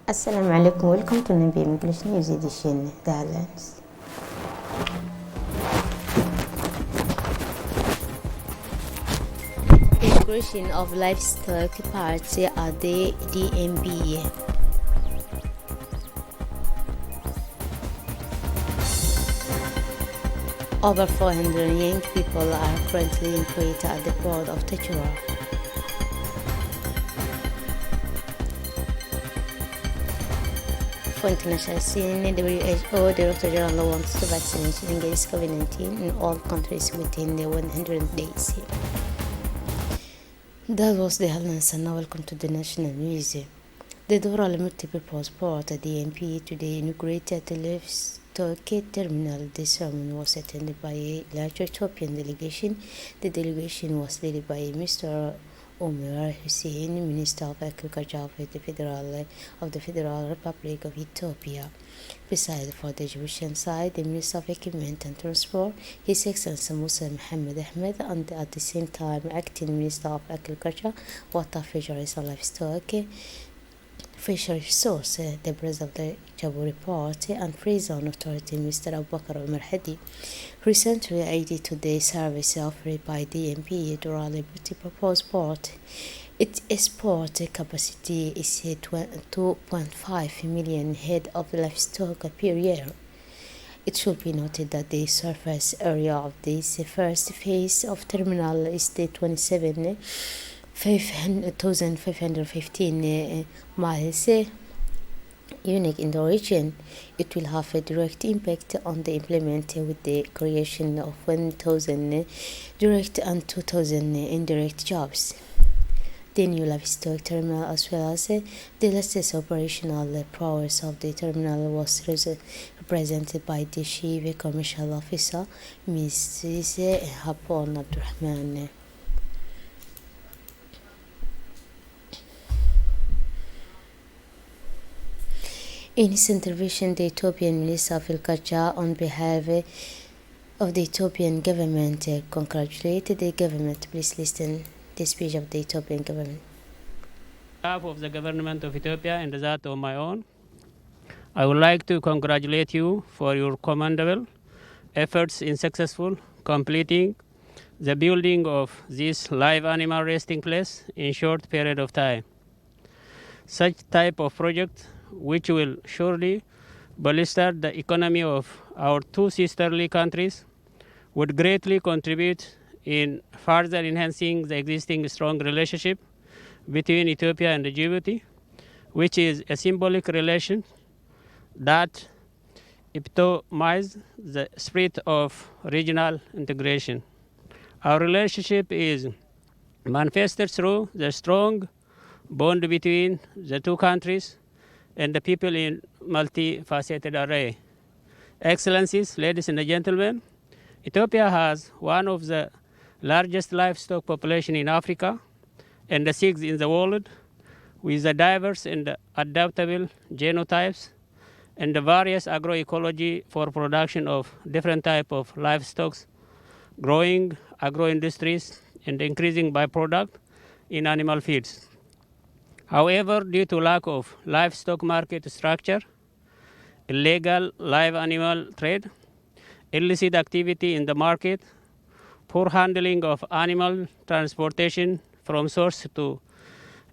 Assalamu alaikum, welcome to Nabi English News Edition, the headlines. Integration of livestock parts at the DMB. Over 400 young people are currently employed at the port of Tachura. For international scene, WHO Director General wants to vaccinate against COVID-19 in all countries within the 100 days. That was the headlines, and now welcome to the National News. The Doral multi-purpose port at the MP today inaugurated the livestock terminal. The ceremony was attended by a large Ethiopian delegation. The delegation was led by Mr. Omar Hussein, Minister of Agriculture of the Federal Republic of Ethiopia. Besides, for the Egyptian side, the Minister of Equipment and Transport, His Excellency Musa Mohammed Ahmed, and at the same time, Acting Minister of Agriculture, Water, Fisheries and Livestock, Fisheries Resource, the President of the Jaburi Port and Free Zone Authority, Mr. Abubakar Umar Hadi, recently added to the service offered by the MP Durali multi-purpose port. Its export capacity is 2.5 million head of livestock per year. It should be noted that the surface area of this first phase of terminal is the 27,515 miles, unique in the region. It will have a direct impact on the implement with the creation of 1,000 direct and 2,000 indirect jobs. The new livestock terminal, as well as the latest operational prowess of the terminal, was represented by the Chief Commercial Officer, Mrs. Hapon Abdurrahman. In his intervention, the Ethiopian Minister of Agriculture, on behalf of the Ethiopian government, congratulated the government. Please listen the speech of the Ethiopian government. On behalf of the government of Ethiopia and that of my own, I would like to congratulate you for your commendable efforts in successful completing the building of this live animal resting place in short period of time. Such type of project, which will surely bolster the economy of our two sisterly countries, would greatly contribute in further enhancing the existing strong relationship between Ethiopia and Djibouti, which is a symbolic relation that epitomizes the spirit of regional integration. Our relationship is manifested through the strong bond between the two countries and the people in multifaceted array. Excellencies, ladies and gentlemen, Ethiopia has one of the largest livestock population in Africa and the sixth in the world, with the diverse and adaptable genotypes and the various agroecology for production of different type of livestock, growing agro-industries and increasing byproduct in animal feeds. However, due to lack of livestock market structure, illegal live animal trade, illicit activity in the market, poor handling of animal transportation from source to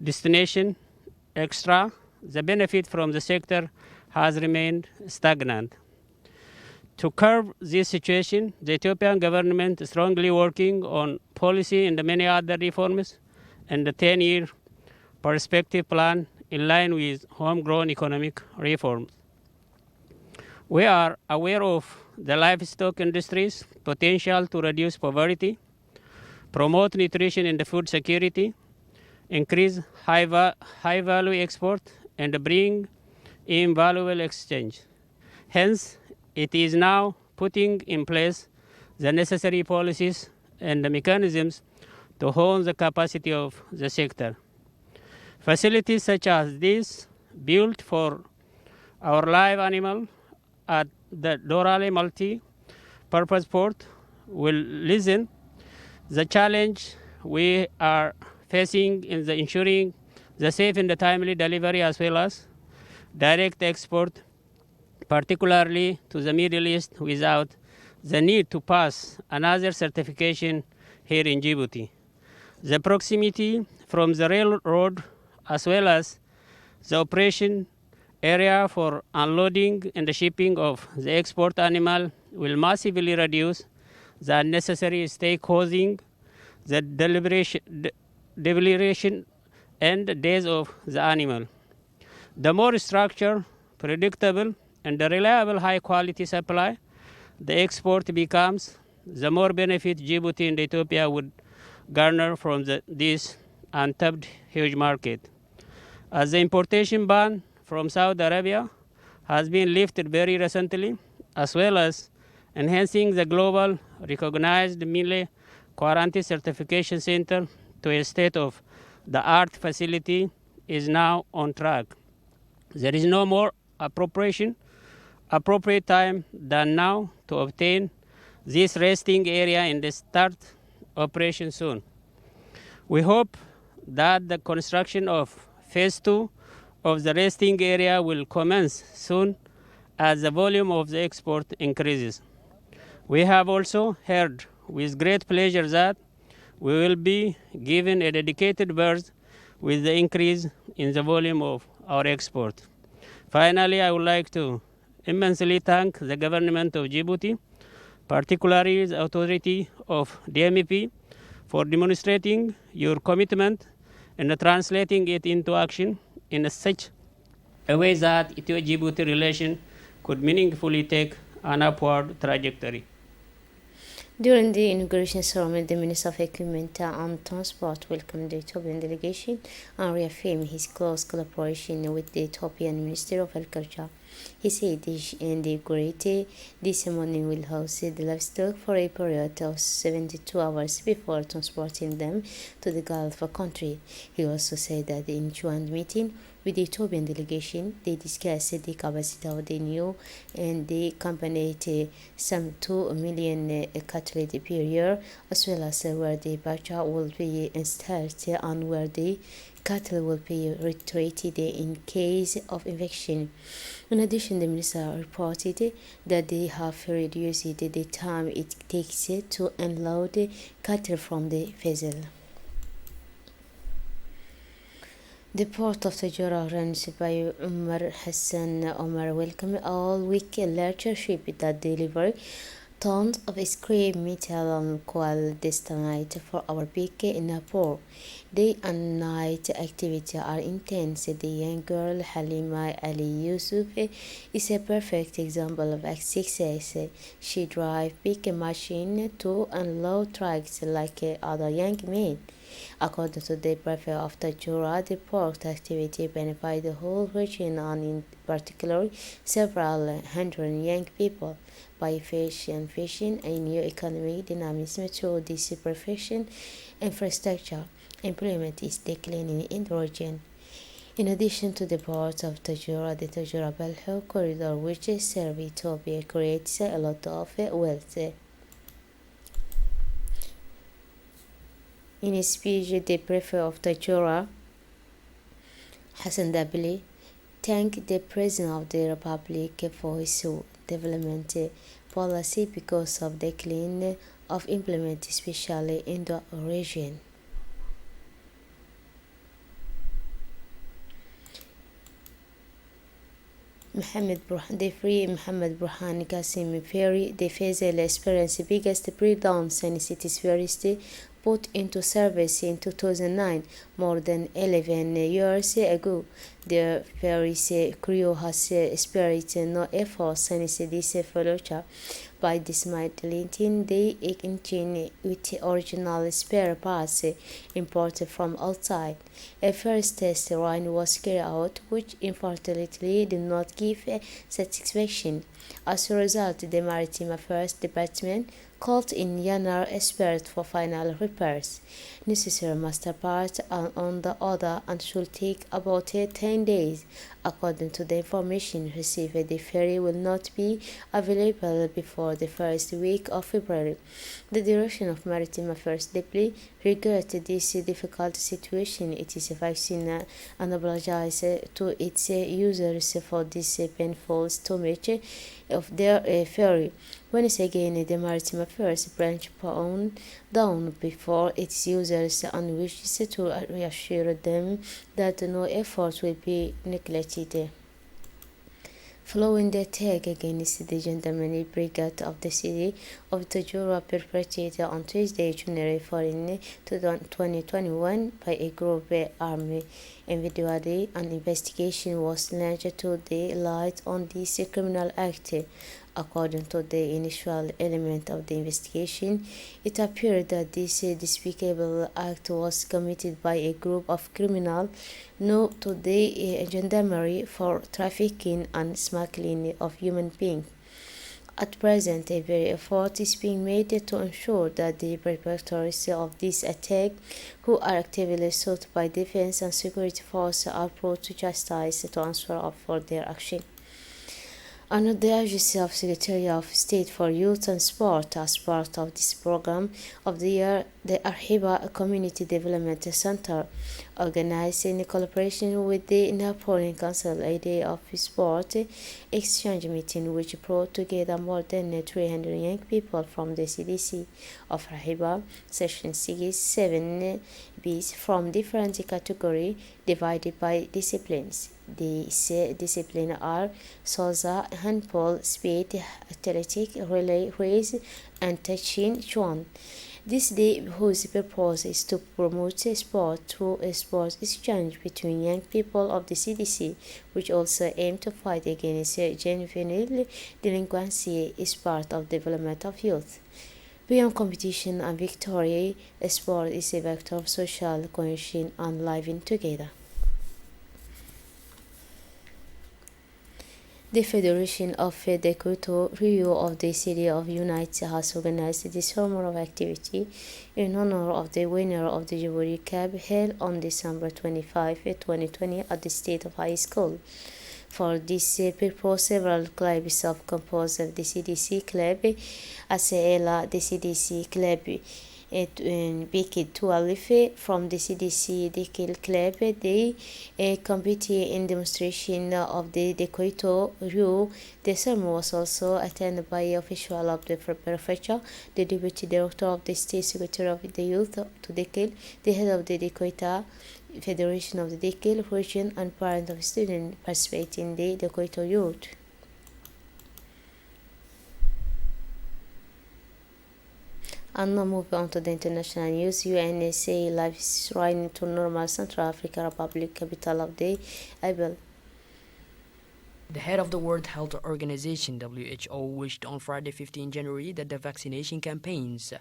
destination, etc., the benefit from the sector has remained stagnant. To curb this situation, the Ethiopian government is strongly working on policy and many other reforms and the 10-year perspective plan in line with homegrown economic reforms. We are aware of the livestock industry's potential to reduce poverty, promote nutrition and food security, increase high-value export, and bring in valuable exchange. Hence, it is now putting in place the necessary policies and the mechanisms to hone the capacity of the sector. Facilities such as this, built for our live animal at the Dorale multi-purpose port, will lessen the challenge we are facing in the ensuring the safe and the timely delivery, as well as direct export, particularly to the Middle East, without the need to pass another certification here in Djibouti. The proximity from the railroad, as well as the operation area for unloading and the shipping of the export animal, will massively reduce the unnecessary stakeholding, the deliberation and days of the animal. The more structured, predictable, and reliable high-quality supply the export becomes, the more benefit Djibouti and Ethiopia would garner from this untapped huge market. As the importation ban from Saudi Arabia has been lifted very recently, as well as enhancing the global recognized Mille Quarantine Certification Center to a state-of-the-art facility is now on track. There is no more appropriate time than now to obtain this resting area and start operation soon. We hope that the construction of phase 2 of the resting area will commence soon as the volume of the export increases. We have also heard with great pleasure that we will be given a dedicated berth with the increase in the volume of our export. Finally, I would like to immensely thank the government of Djibouti, particularly the authority of DMEP, for demonstrating your commitment and translating it into action in such a way that Ethio-Djibouti relation could meaningfully take an upward trajectory. During the inauguration ceremony, the Minister of Equipment and Transport welcomed the Ethiopian delegation and reaffirmed his close collaboration with the Ethiopian Ministry of Agriculture. He said the great this morning will host the livestock for a period of 72 hours before transporting them to the Gulf country. He also said that in joint meeting with the Ethiopian delegation, they discussed the capacity of the new and the accompanied some 2 million cattle per year, as well as where the butcher will be installed and where the cattle will be retreated in case of infection. In addition, the minister reported that they have reduced the time it takes to unload cattle from the vessel. The port of Tajura, runs by Umar Hassan Omar, welcomed all week a larger ship that deliver tons of scrap metal and coal destined for our peak in Nepal. Day and night activity are intense. The young girl Halima Ali Yusuf is a perfect example of success. She drives big machine to unload trucks like other young men. According to the prefect of Tajura, the port activity benefits the whole region and in particular several hundred young people by fishing a new economic dynamism through this profession infrastructure. Employment is declining in the region. In addition to the port of Tajura, the Tajura-Balho corridor, which serves Ethiopia, creates a lot of wealth. In his speech, the prefect of Tajura, Hassan Dabili, thanked the President of the Republic for his development policy because of the decline of employment, especially in the region. The free Mohammed Burhan Qasim ferry, the Faisal experienced the biggest breakdown since its first put into service in 2009, more than 11 years ago. The ferry's crew has spared no effort since this failure by dismantling the engine with original spare parts imported from outside. A first test run was carried out, which unfortunately did not give satisfaction. As a result, the Maritime Affairs Department called in Yanar expert for final repairs. Necessary master parts are on the order and should take about 10 days. According to the information received, the ferry will not be available before the first week of February. The Direction of Maritime Affairs deeply regret this difficult situation. It is vaccine and apologize to its users for this painful stomach of their fury. Once again, the Maritime Affairs branch pound down before its users and wishes to reassure them that no effort will be neglected. Following the attack against the Gendarmerie Brigade of the city of Tajura perpetrated on Tuesday, January 4, 2021 by a group armed individually, an investigation was launched to the light on this criminal act. According to the initial element of the investigation, it appeared that this despicable act was committed by a group of criminals known to the gendarmerie for trafficking and smuggling of human beings. At present, every effort is being made to ensure that the perpetrators of this attack, who are actively sought by defense and security forces, are brought to justice to answer up for their action. Under the agency of Secretary of State for Youth and Sport, as part of this program of the year, the Arhiba Community Development Center, organized in collaboration with the Napoleon Council a day of sport exchange meeting, which brought together more than 300 young people from the CDC of Arhiba, Section 6, 7 Bs from different categories divided by disciplines. These disciplines are salsa, handball, speed, athletic, relay race, and touching chuan. This day, whose purpose is to promote sport through a sports exchange between young people of the CDC, which also aim to fight against juvenile delinquency, is part of development of youth. Beyond competition and victory, sport is a vector of social cohesion and living together. The Federation of the Kyoto Ryu of the City of United has organized this summer of activity in honor of the winner of the Jubilee Cup held on December 25, 2020 at the State of High School. For this purpose, several clubs of composed of the CDC Club, ACELA, the CDC Club, Big 12 from the CDC Dekil Club, they compete in demonstration of the Kyoto Ryu. The ceremony was also attended by officials of the prefecture, the deputy director of the state secretary of the youth to Dekil, the head of the Kyoto Federation of the Dekil region, and parents of students participating in the Kyoto Youth. And now moving on to the international news, UNSA life is running to normal Central African Republic, capital of the Abel. The head of the World Health Organization (WHO) wished on Friday, 15 January, that the vaccination campaigns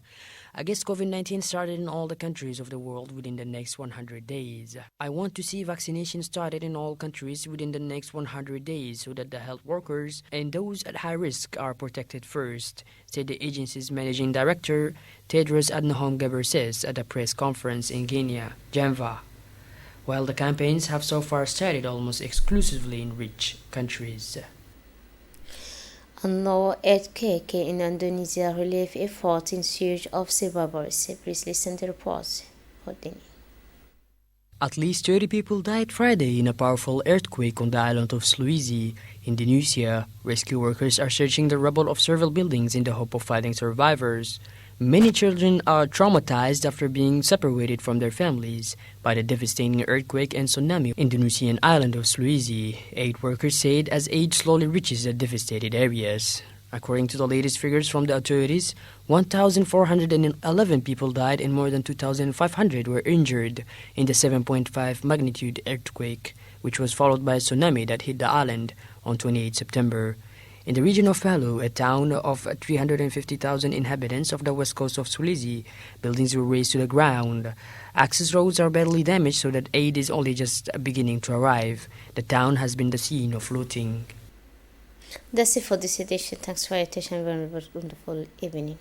against COVID-19 started in all the countries of the world within the next 100 days. I want to see vaccination started in all countries within the next 100 days so that the health workers and those at high risk are protected first, said the agency's managing director, Tedros Adhanom Ghebreyesus, at a press conference in Guinea, Geneva. While the campaigns have so far started almost exclusively in rich countries. And now earthquake in Indonesia relief efforts in search of survivors. Please listen to the report. At least 30 people died Friday in a powerful earthquake on the island of Sulawesi, Indonesia. Rescue workers are searching the rubble of several buildings in the hope of finding survivors. Many children are traumatized after being separated from their families by the devastating earthquake and tsunami on the Indonesian island of Sulawesi, aid workers said, as aid slowly reaches the devastated areas. According to the latest figures from the authorities, 1,411 people died and more than 2,500 were injured in the 7.5 magnitude earthquake, which was followed by a tsunami that hit the island on 28 September. In the region of Palu, a town of 350,000 inhabitants of the west coast of Sulawesi, buildings were razed to the ground. Access roads are badly damaged so that aid is only just beginning to arrive. The town has been the scene of looting. That's it for this edition. Thanks for your attention. Have a wonderful evening.